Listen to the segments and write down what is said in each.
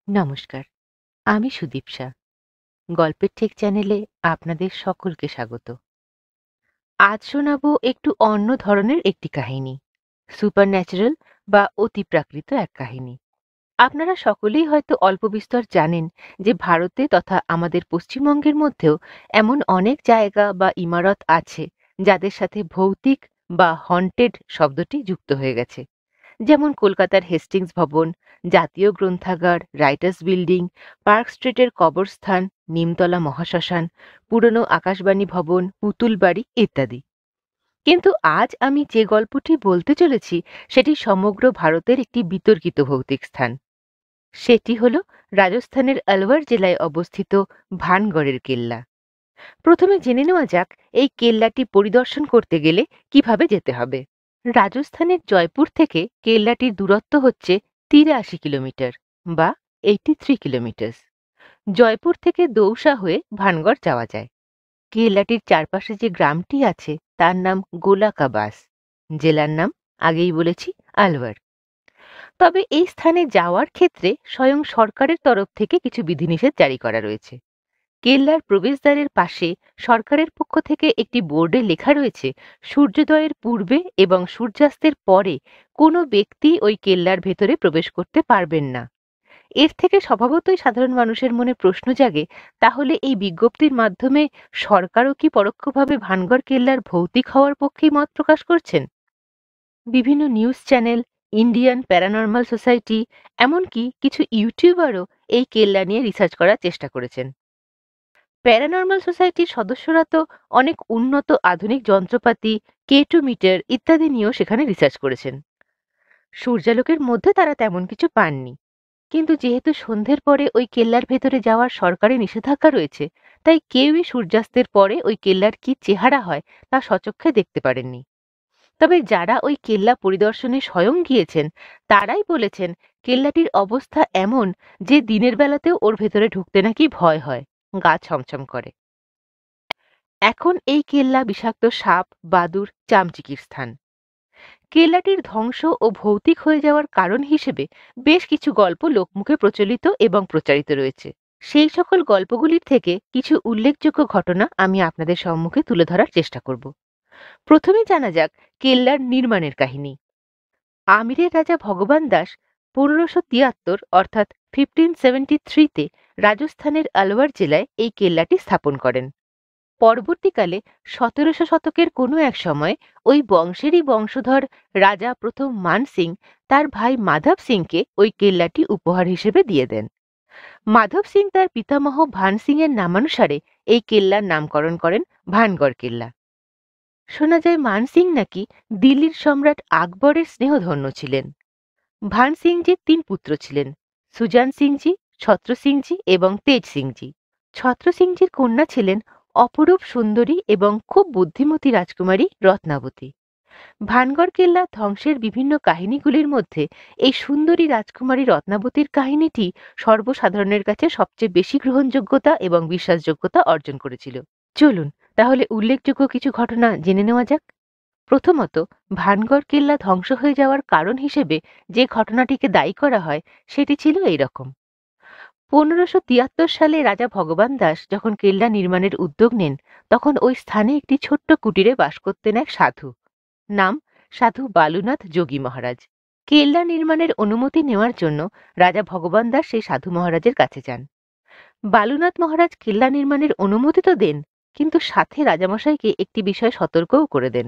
নমস্কার, আমি সুদীপসা। গল্পের ঠিক চ্যানেলে আপনাদের সকলকে স্বাগত। আজ শোনাবো একটু অন্য ধরনের একটি কাহিনী, সুপারন্যাচারাল বা অতিপ্রাকৃত এক কাহিনী। আপনারা সকলেই হয়তো অল্প বিস্তর জানেন যে ভারতে তথা আমাদের পশ্চিমবঙ্গের মধ্যেও এমন অনেক জায়গা বা ইমারত আছে যাদের সাথে ভৌতিক বা হন্টেড শব্দটি যুক্ত হয়ে গেছে। যেমন কলকাতার হেস্টিংস ভবন, জাতীয় গ্রন্থাগার, রাইটার্স বিল্ডিং, পার্ক স্ট্রিটের কবরস্থান, নিমতলা মহাশ্মশান, পুরনো আকাশবাণী ভবন, পুতুল বাড়ি ইত্যাদি। কিন্তু আজ আমি যে গল্পটি বলতে চলেছি সেটি সমগ্র ভারতের একটি বিতর্কিত ভৌতিক স্থান। সেটি হল রাজস্থানের আলওয়ার জেলায় অবস্থিত ভানগড়ের কেল্লা। প্রথমে জেনে নেওয়া যাক এই কেল্লাটি পরিদর্শন করতে গেলে কিভাবে যেতে হবে। রাজস্থানের জয়পুর থেকে কেল্লাটির দূরত্ব হচ্ছে ৮৩ কিলোমিটার বা ৮৩ কিলোমিটার। জয়পুর থেকে দৌসা হয়ে ভানগড় যাওয়া যায়। কেল্লাটির চারপাশে যে গ্রামটি আছে তার নাম গোলাকাবাস। জেলার নাম আগেই বলেছি আলওয়ার। তবে এই স্থানে যাওয়ার ক্ষেত্রে স্বয়ং সরকারের তরফ থেকে কিছু বিধিনিষেধ জারি করা রয়েছে। কেল্লার প্রবেশদ্বারের পাশে সরকারের পক্ষ থেকে একটি বোর্ডে লেখা রয়েছে, সূর্যোদয়ের পূর্বে এবং সূর্যাস্তের পরে কোনো ব্যক্তি ওই কেল্লার ভেতরে প্রবেশ করতে পারবেন না। এর থেকে স্বভাবতই সাধারণ মানুষের মনে প্রশ্ন জাগে, তাহলে এই বিজ্ঞপ্তির মাধ্যমে সরকারও কি পরোক্ষভাবে ভানগড় কেল্লার ভৌতিক হওয়ার পক্ষেই মত প্রকাশ করছেন? বিভিন্ন news channel, Indian paranormal society, এমনকি কিছু ইউটিউবারও এই কেল্লা নিয়ে রিসার্চ করার চেষ্টা করেছেন। প্যারানর্মাল সোসাইটির সদস্যরা তো অনেক উন্নত আধুনিক যন্ত্রপাতি, K2 মিটার ইত্যাদি নিয়েও সেখানে রিসার্চ করেছেন। সূর্যালোকের মধ্যে তারা তেমন কিছু পাননি। কিন্তু যেহেতু সন্ধ্যের পরে ওই কেল্লার ভেতরে যাওয়ার সরকারি নিষেধাজ্ঞা রয়েছে, তাই কেউই সূর্যাস্তের পরে ওই কেল্লার কি চেহারা হয় তা স্বচক্ষে দেখতে পারেননি। তবে যারা ওই কেল্লা পরিদর্শনে স্বয়ং গিয়েছেন তারাই বলেছেন কেল্লাটির অবস্থা এমন যে দিনের বেলাতেও ওর ভেতরে ঢুকতে নাকি ভয় হয়, গা ছমছম করে। এখন এই কেল্লা বিষাক্ত সাপ, বাদুড়, চামচিকির স্থান। কেল্লাটির ধ্বংস ও ভৌতিক হয়ে যাওয়ার কারণ হিসেবে বেশ কিছু গল্প লোকমুখে প্রচলিত এবং প্রচারিত রয়েছে। সেই সকল গল্পগুলির থেকে কিছু উল্লেখযোগ্য ঘটনা আমি আপনাদের সম্মুখে তুলে ধরার চেষ্টা করব। প্রথমে জানা যাক কেল্লার নির্মাণের কাহিনী। আমিরের রাজা ভগবান দাস ১৫৭৩ অর্থাৎ 1573-তে রাজস্থানের আলওয়ার জেলায় এই কেল্লাটি স্থাপন করেন। পরবর্তীকালে ১৭০০ শতকের কোনো এক সময় ওই বংশেরই বংশধর রাজা প্রথম মান সিং তার ভাই মাধব সিংকে ওই কেল্লাটি উপহার হিসেবে দিয়ে দেন। মাধব সিং তার পিতামহ ভান সিং এর নামানুসারে এই কেল্লার নামকরণ করেন ভানগড় কেল্লা। শোনা যায় মান সিং নাকি দিল্লির সম্রাট আকবরের স্নেহধন্য ছিলেন। ভান সিংজির ৩ পুত্র ছিলেন, সুজান সিংজি, ছত্র সিংজি এবং তেজ সিংজি। ছত্র সিংজির কন্যা ছিলেন অপরূপ সুন্দরী এবং খুব বুদ্ধিমতী রাজকুমারী রত্নাবতী। ভানগড় কেল্লা ধ্বংসের বিভিন্ন কাহিনীগুলির মধ্যে এই সুন্দরী রাজকুমারী রত্নাবতীর কাহিনীটি সর্বসাধারণের কাছে সবচেয়ে বেশি গ্রহণযোগ্যতা এবং বিশ্বাসযোগ্যতা অর্জন করেছিল। চলুন তাহলে উল্লেখযোগ্য কিছু ঘটনা জেনে নেওয়া যাক। প্রথমত, ভানগড় কেল্লা ধ্বংস হয়ে যাওয়ার কারণ হিসেবে যে ঘটনাটিকে দায়ী করা হয় সেটি ছিল এইরকম। ১৫৭৩ সালে রাজা ভগবান দাস যখন কেল্লা নির্মাণের উদ্যোগ নেন, তখন ওই স্থানে একটি ছোট্ট কুটিরে বাস করতেন এক সাধু। নাম সাধু বালুনাথ যোগী মহারাজ। কেল্লা নির্মাণের অনুমতি নেওয়ার জন্য রাজা ভগবান দাস সেই সাধু মহারাজের কাছে যান। বালুনাথ মহারাজ কেল্লা নির্মাণের অনুমতি তো দেন, কিন্তু সাথে রাজামশাইকে একটি বিষয়ে সতর্কও করে দেন।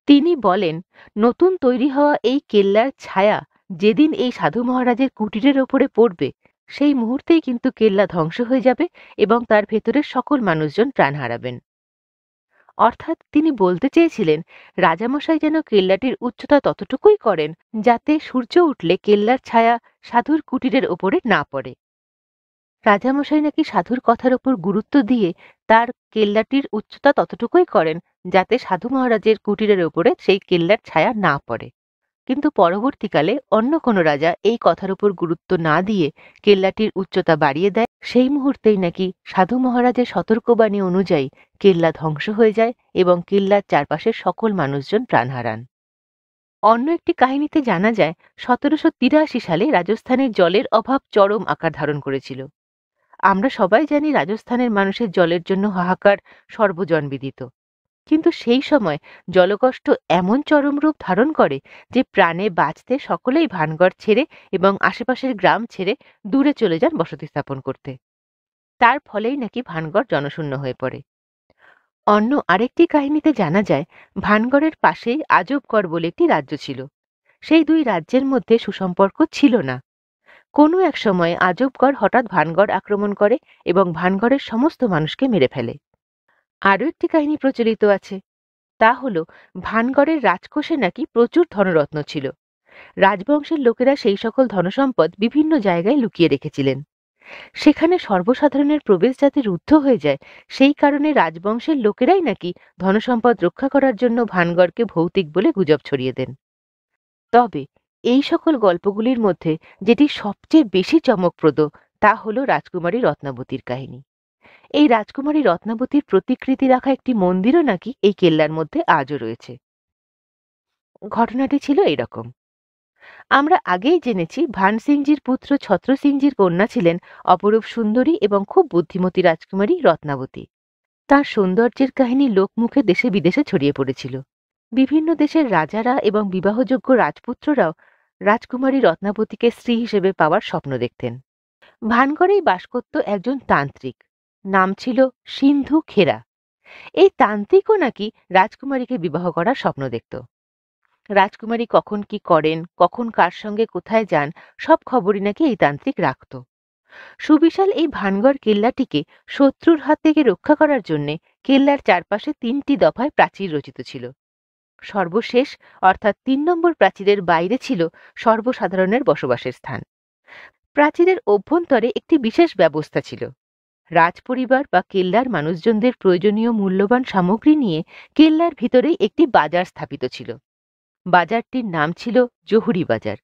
তিনি বলেন, নতুন তৈরি হওয়া এই কেল্লার ছায়া যেদিন এই সাধু মহারাজের কুটিরের ওপরে পড়বে, সেই মুহূর্তেই কিন্তু কেল্লা ধ্বংস হয়ে যাবে এবং তার ভেতরের সকল মানুষজন প্রাণ হারাবেন। অর্থাৎ তিনি বলতে চেয়েছিলেন, রাজামশাই যেন কেল্লাটির উচ্চতা ততটুকুই করেন যাতে সূর্য উঠলে কেল্লার ছায়া সাধুর কুটিরের ওপরে না পড়ে। রাজামশাই নাকি সাধুর কথার ওপর গুরুত্ব দিয়ে তার কেল্লাটির উচ্চতা ততটুকুই করেন যাতে সাধু মহারাজের কুটিরের ওপরে সেই কেল্লার ছায়া না পড়ে। কিন্তু পরবর্তীকালে অন্য কোনো রাজা এই কথার উপর গুরুত্ব না দিয়ে কেল্লাটির উচ্চতা বাড়িয়ে দেয়। সেই মুহূর্তেই নাকি সাধু মহারাজের সতর্কবাণী অনুযায়ী কেল্লা ধ্বংস হয়ে যায় এবং কেল্লার চারপাশের সকল মানুষজন প্রাণ হারান। অন্য একটি কাহিনীতে জানা যায় 1783 সালে রাজস্থানের জলের অভাব চরম আকার ধারণ করেছিল। আমরা সবাই জানি রাজস্থানের মানুষের জলের জন্য হাহাকার সর্বজনবিদিত। কিন্তু সেই সময় জলকষ্ট এমন চরম রূপ ধারণ করে যে প্রাণে বাঁচতে সকলেই ভানগড় ছেড়ে এবং আশেপাশের গ্রাম ছেড়ে দূরে চলে যান বসতি স্থাপন করতে। তার ফলেই নাকি ভানগড় জনশূন্য হয়ে পড়ে। অন্য আরেকটি কাহিনীতে জানা যায় ভানগড়ের পাশেই আজবগড় বলে একটি রাজ্য ছিল। সেই দুই রাজ্যের মধ্যে সুসম্পর্ক ছিল না। কোনো এক সময় আজবগড় হঠাৎ ভানগড় আক্রমণ করে এবং ভানগড়ের সমস্ত মানুষকে মেরে ফেলে। আরও একটি কাহিনী প্রচলিত আছে, তা হল ভানগড়ের রাজকোষে নাকি প্রচুর ধনরত্ন ছিল। রাজবংশের লোকেরা সেই সকল ধনসম্পদ বিভিন্ন জায়গায় লুকিয়ে রেখেছিলেন। সেখানে সর্বসাধারণের প্রবেশ যাতে রুদ্ধ হয়ে যায় সেই কারণে রাজবংশের লোকেরাই নাকি ধনসম্পদ রক্ষা করার জন্য ভানগড়কে ভৌতিক বলে গুজব ছড়িয়ে দেন। তবে এই সকল গল্পগুলির মধ্যে যেটি সবচেয়ে বেশি চমকপ্রদ তা হল রাজকুমারী রত্নাবতীর কাহিনী। এই রাজকুমারী রত্নাবতীর প্রতিকৃতি রাখা একটি মন্দিরও নাকি এই কেল্লার মধ্যে আজও রয়েছে। ঘটনাটি ছিল এরকম। আমরা আগেই জেনেছি ভান সিংজির পুত্র ছত্র সিংজির কন্যা ছিলেন অপরূপ সুন্দরী এবং খুব বুদ্ধিমতী রাজকুমারী রত্নাবতী। তার সৌন্দর্যের কাহিনী লোকমুখে দেশে বিদেশে ছড়িয়ে পড়েছিল। বিভিন্ন দেশের রাজারা এবং বিবাহযোগ্য রাজপুত্ররাও রাজকুমারী রত্নাবতীকে স্ত্রী হিসেবে পাওয়ার স্বপ্ন দেখতেন। ভানগড়েই বাস করত একজন তান্ত্রিক, নাম ছিল সিন্ধু খেরা। এই তান্ত্রিকও নাকি রাজকুমারীকে বিবাহ করার স্বপ্ন দেখত। রাজকুমারী কখন কি করেন, কখন কার সঙ্গে কোথায় যান, সব খবরই নাকি এই তান্ত্রিক রাখত। সুবিশাল এই ভানগড় কেল্লাটিকে শত্রুর হাত থেকে রক্ষা করার জন্য কেল্লার চারপাশে 3টি দফায় প্রাচীর রচিত ছিল। সর্বশেষ অর্থাৎ 3 নম্বর প্রাচীরের বাইরে ছিল সর্বসাধারণের বসবাসের স্থান। প্রাচীরের অভ্যন্তরে একটি বিশেষ ব্যবস্থা ছিল। রাজপরিবার বা কেল্লার মানুষজনদের প্রয়োজনীয় মূল্যবান সামগ্রী নিয়ে কেল্লার ভিতরেই একটি বাজার স্থাপিত ছিল। বাজারটির নাম ছিল জহুরি বাজার।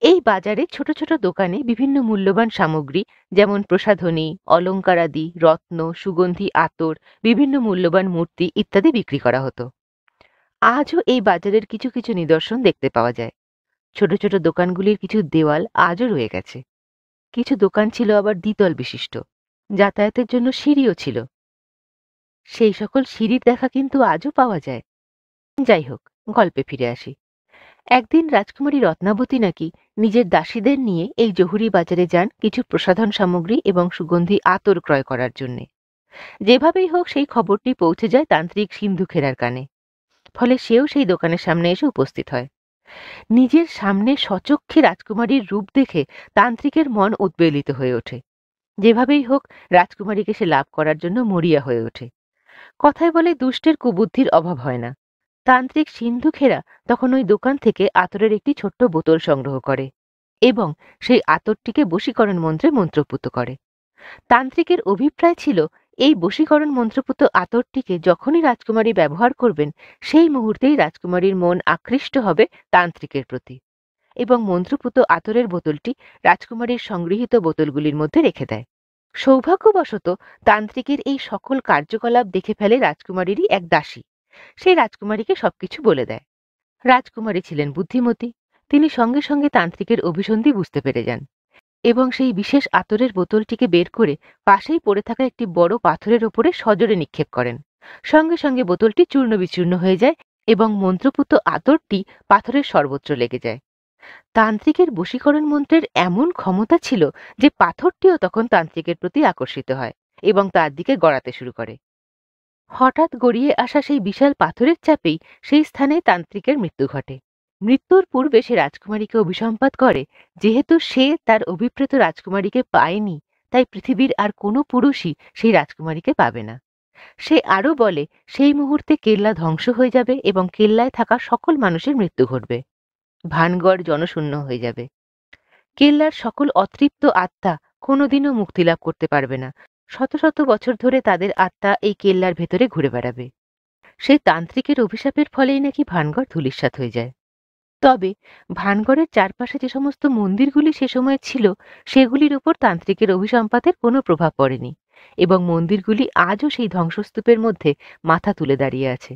এই বাজারে ছোট ছোট দোকানে বিভিন্ন মূল্যবান সামগ্রী যেমন প্রসাধনী, অলঙ্কারাদি, রত্ন, সুগন্ধি আতর, বিভিন্ন মূল্যবান মূর্তি ইত্যাদি বিক্রি করা হতো। আজও এই বাজারের কিছু কিছু নিদর্শন দেখতে পাওয়া যায়। ছোট ছোট দোকানগুলির কিছু দেওয়াল আজও রয়ে গেছে। কিছু দোকান ছিল আবার দ্বিতল বিশিষ্ট, যাতায়াতের জন্য সিঁড়িও ছিল। সেই সকল সিঁড়ির দেখা কিন্তু আজও পাওয়া যায়। যাই হোক, গল্পে ফিরে আসি। একদিন রাজকুমারী রত্নাবতী নাকি নিজের দাসীদের নিয়ে এই জহুরি বাজারে যান কিছু প্রসাধন সামগ্রী এবং সুগন্ধি আতর ক্রয় করার জন্য। যেভাবেই হোক সেই খবরটি পৌঁছে যায় তান্ত্রিক সিন্ধু খেরার কানে। ফলে সেও সেই দোকানের সামনে এসে উপস্থিত হয়। নিজের সামনে সচক্ষে রাজকুমারীর রূপ দেখে তান্ত্রিকের মন উদ্বেলিত হয়ে ওঠে। যেভাবেই হোক রাজকুমারীকে সে লাভ করার জন্য মরিয়া হয়ে ওঠে। কথায় বলে দুষ্টের কুবুদ্ধির অভাব হয় না। তান্ত্রিক সিন্ধু খেরা তখন ওই দোকান থেকে আতরের একটি ছোট্ট বোতল সংগ্রহ করে এবং সেই আতরটিকে বশীকরণ মন্ত্রে মন্ত্রপুত করে। তান্ত্রিকের অভিপ্রায় ছিল এই বশীকরণ মন্ত্রপুত আতরটিকে যখনই রাজকুমারী ব্যবহার করবেন সেই মুহূর্তেই রাজকুমারীর মন আকৃষ্ট হবে তান্ত্রিকের প্রতি এবং মন্ত্রপুত আতরের বোতলটি রাজকুমারীর সংগৃহীত বোতলগুলির মধ্যে রেখে দেয়। সৌভাগ্যবশত তান্ত্রিকের এই সকল কার্যকলাপ দেখে ফেলে রাজকুমারীরই এক দাসী। সেই রাজকুমারীকে সবকিছু বলে দেয়। রাজকুমারী ছিলেন বুদ্ধিমতী। তিনি সঙ্গে সঙ্গে তান্ত্রিকের অভিসন্ধি বুঝতে পেরে যান এবং সেই বিশেষ আতরের বোতলটিকে বের করে পাশেই পড়ে থাকা একটি বড় পাথরের ওপরে সজোরে নিক্ষেপ করেন। সঙ্গে সঙ্গে বোতলটি চূর্ণ বিচূর্ণ হয়ে যায় এবং মন্ত্রপুত আতরটি পাথরের সর্বত্র লেগে যায়। তান্ত্রিকের বশীকরণ মন্ত্রের এমন ক্ষমতা ছিল যে পাথরটিও তখন তান্ত্রিকের প্রতি আকর্ষিত হয় এবং তার দিকে গড়াতে শুরু করে। হঠাৎ গড়িয়ে আসা সেই বিশাল পাথরের চাপেই সেই স্থানে তান্ত্রিকের মৃত্যু ঘটে। মৃত্যুর পূর্বে সে রাজকুমারীকে অভিসম্পাত করে যেহেতু সে তার অভিপ্রেত রাজকুমারীকে পায়নি, তাই পৃথিবীর আর কোনো পুরুষই সেই রাজকুমারীকে পাবে না। সে আরও বলে সেই মুহূর্তে কেল্লা ধ্বংস হয়ে যাবে এবং কেল্লায় থাকা সকল মানুষের মৃত্যু ঘটবে। ভানগড় জনশূন্য হয়ে যাবে। কেল্লার সকল অতৃপ্ত আত্মা কোনোদিনও মুক্তি লাভ করতে পারবে না। শত শত বছর ধরে তাদের আত্মা এই কেল্লার ভেতরে ঘুরে বেড়াবে। সেই তান্ত্রিকের অভিশাপের ফলেই নাকি ভানগড় ধূলিসাৎ হয়ে যায়। তবে ভানগড়ের চারপাশে যে সমস্ত মন্দিরগুলি সে সময় ছিল সেগুলির উপর তান্ত্রিকের অভিসম্পাতের কোনো প্রভাব পড়েনি এবং মন্দিরগুলি আজও সেই ধ্বংসস্তূপের মধ্যে মাথা তুলে দাঁড়িয়ে আছে।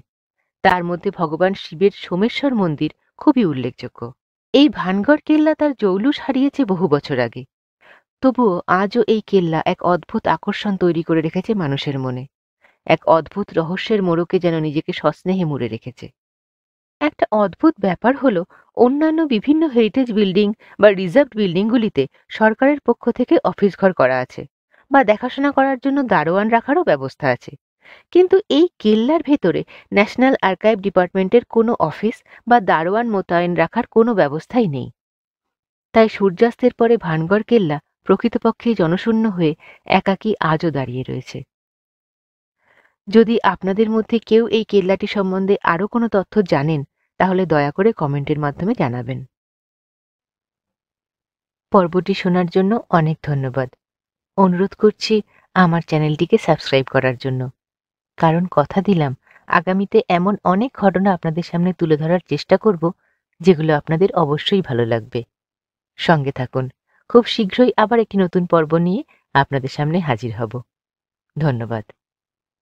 তার মধ্যে ভগবান শিবের সোমেশ্বর মন্দির খুবই উল্লেখযোগ্য। এই ভানগড় কেল্লা তার জৌলুস হারিয়েছে বহু বছর আগে, তবুও আজও এই কেল্লা এক অদ্ভুত আকর্ষণ তৈরি করে রেখেছে মানুষের মনে। এক অদ্ভুত রহস্যের মোড়কে যেন নিজেকে সস্নেহে মুড়ে রেখেছে। একটা অদ্ভুত ব্যাপার হলো, অন্যান্য বিভিন্ন হেরিটেজ বিল্ডিং বা রিজার্ভড বিল্ডিংগুলিতে সরকারের পক্ষ থেকে অফিস ঘর করা আছে বা দেখাশোনা করার জন্য দারোয়ান রাখারও ব্যবস্থা আছে, কিন্তু এই কেল্লার ভেতরে ন্যাশনাল আর্কাইভ ডিপার্টমেন্টের কোনো অফিস বা দারোয়ান মোতায়েন রাখার কোনো ব্যবস্থাই নেই। তাই সূর্যাস্তের পরে ভানগড় কেল্লা প্রকৃতপক্ষে জনশূন্য হয়ে একাকী আজও দাঁড়িয়ে রয়েছে। যদি আপনাদের মধ্যে কেউ এই কেল্লাটি সম্বন্ধে আরও কোনো তথ্য জানেন, তাহলে দয়া করে কমেন্টের মাধ্যমে জানাবেন। পর্বটি শোনার জন্য অনেক ধন্যবাদ। অনুরোধ করছি আমার চ্যানেলটিকে সাবস্ক্রাইব করার জন্য, কারণ কথা দিলাম আগামীতে এমন অনেক ঘটনা আপনাদের সামনে তুলে ধরার চেষ্টা করব, যেগুলো আপনাদের অবশ্যই ভালো লাগবে। সঙ্গে থাকুন, খুব শীঘ্রই আবার একটি নতুন পর্ব নিয়ে আপনাদের সামনে হাজির হব। ধন্যবাদ।